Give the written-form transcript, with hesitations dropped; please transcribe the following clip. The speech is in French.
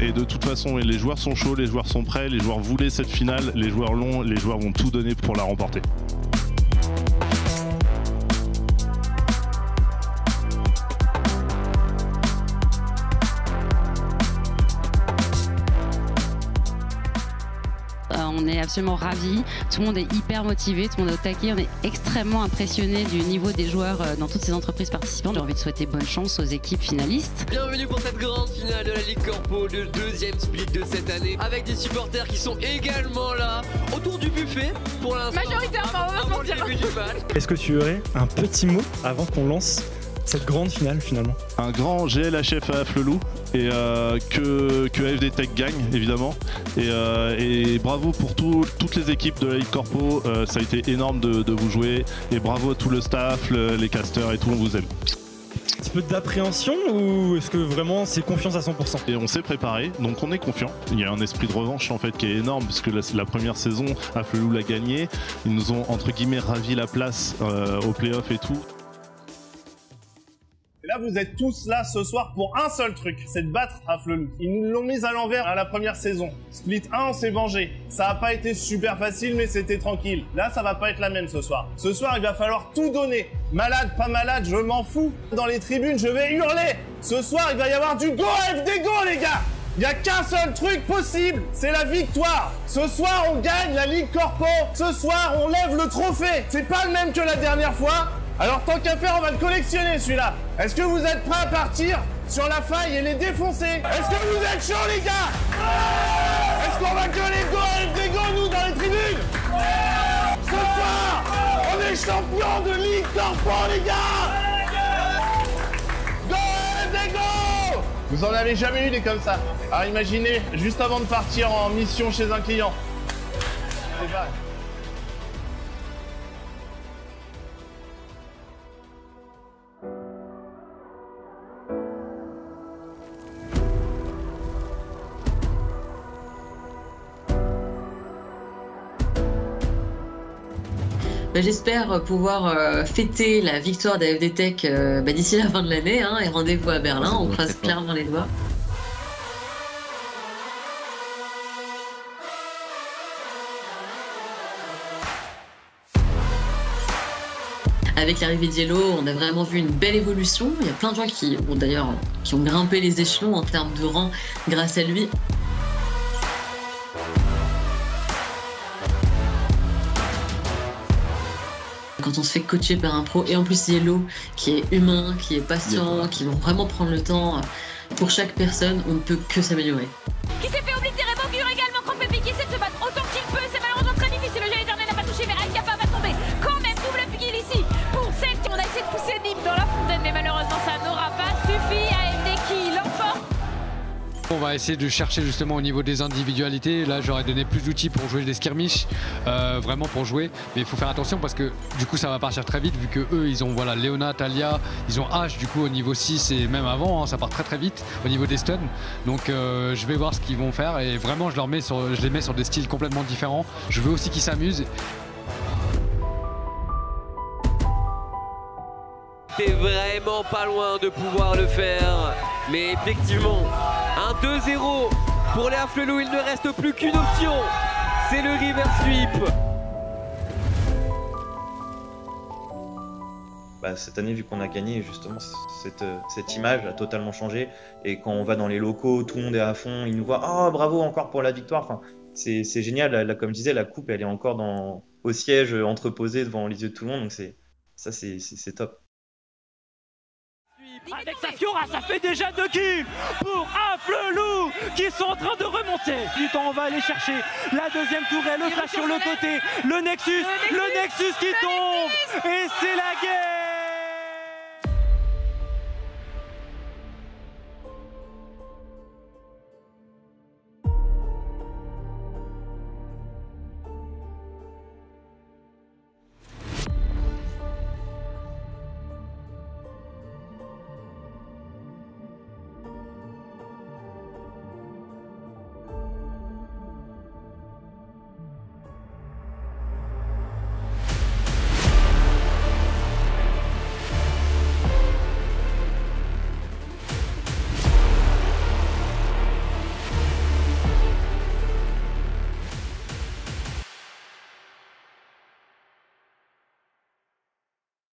et de toute façon, les joueurs sont chauds, les joueurs sont prêts, les joueurs voulaient cette finale, les joueurs l'ont, les joueurs vont tout donner pour la remporter. On est absolument ravis, tout le monde est hyper motivé, tout le monde est au taquet, on est extrêmement impressionné du niveau des joueurs dans toutes ces entreprises participantes. J'ai envie de souhaiter bonne chance aux équipes finalistes. Bienvenue pour cette grande finale de la Ligue Corpo, le deuxième split de cette année, avec des supporters qui sont également là, autour du buffet, pour l'instant. Majoritairement, on va se mentir. Est-ce que tu aurais un petit mot avant qu'on lance cette grande finale finalement? Un grand GLHF à Afflelou et que AFD Tech gagne évidemment et bravo pour toutes les équipes de la Ligue Corpo, ça a été énorme de vous jouer et bravo à tout le staff, les casters et tout, on vous aime. Un petit peu d'appréhension ou est-ce que vraiment c'est confiance à 100%? Et on s'est préparé, donc on est confiant. Il y a un esprit de revanche en fait qui est énorme puisque la première saison, Afflelou l'a gagné. Ils nous ont entre guillemets ravi la place au playoff et tout. Et là, vous êtes tous là ce soir pour un seul truc, c'est de battre Afflelou. Ils nous l'ont mise à l'envers à la première saison. Split 1, on s'est vengé. Ça a pas été super facile, mais c'était tranquille. Là, ça va pas être la même ce soir. Ce soir, il va falloir tout donner. Malade, pas malade, je m'en fous. Dans les tribunes, je vais hurler. Ce soir, il va y avoir du Go AFD Go, les gars. Il n'y a qu'un seul truc possible, c'est la victoire. Ce soir, on gagne la Ligue Corpo. Ce soir, on lève le trophée. C'est pas le même que la dernière fois. Alors tant qu'à faire, on va le collectionner celui-là. Est-ce que vous êtes prêts à partir sur la faille et les défoncer? Est-ce que vous êtes chauds les gars? Est-ce qu'on va gueuler Go AFD Go nous dans les tribunes? Ce soir, on est champion de Ligue Corpo les gars. Go AFD Go. Vous en avez jamais eu des comme ça. Alors imaginez, juste avant de partir en mission chez un client. C'est vrai. J'espère pouvoir fêter la victoire d'AFD Tech d'ici la fin de l'année et rendez-vous à Berlin, on croise clairement les doigts. Avec l'arrivée de Yellow, on a vraiment vu une belle évolution. Il y a plein de gens qui ont grimpé les échelons en termes de rang grâce à lui. Quand on se fait coacher par un pro et en plus Yellow qui est humain, qui est patient, qui vont vraiment prendre le temps pour chaque personne, on ne peut que s'améliorer. Qui s'est fait oblitérer, Bocure également, Crampé qui essaie de se battre autant qu'il peut, c'est malheureusement très difficile, le gel éternel n'a pas touché mais Alcapa va tomber. Quand même double pigil ici pour celle qui on a essayé de pousser Nîmes dans la fontaine mais malheureusement ça n'aura pas suffi. AFD qui l'emporte. On va essayer de chercher justement au niveau des individualités. Là j'aurais donné plus d'outils pour jouer des skirmishes, vraiment pour jouer. Mais il faut faire attention parce que du coup ça va partir très vite vu que eux ils ont Léona, Talia, ils ont H du coup au niveau 6 et même avant, ça part très très vite au niveau des stuns. Donc je vais voir ce qu'ils vont faire et vraiment je les mets sur des styles complètement différents. Je veux aussi qu'ils s'amusent. T'es vraiment pas loin de pouvoir le faire. Mais effectivement, un 2-0 pour les Afflelou, il ne reste plus qu'une option. C'est le reverse sweep. Cette année, vu qu'on a gagné, justement, cette image a totalement changé. Et quand on va dans les locaux, tout le monde est à fond, ils nous voient « Oh, bravo encore pour la victoire !» Enfin, c'est génial. Là, comme je disais, la coupe, elle est encore au siège, entreposée devant les yeux de tout le monde. Donc c'est top. Avec sa Fiora, ça fait déjà 2 kills pour Afflelou qui sont en train de remonter. Du temps, on va aller chercher la deuxième tourelle, le flash sur le côté, le Nexus qui tombe et c'est la guerre.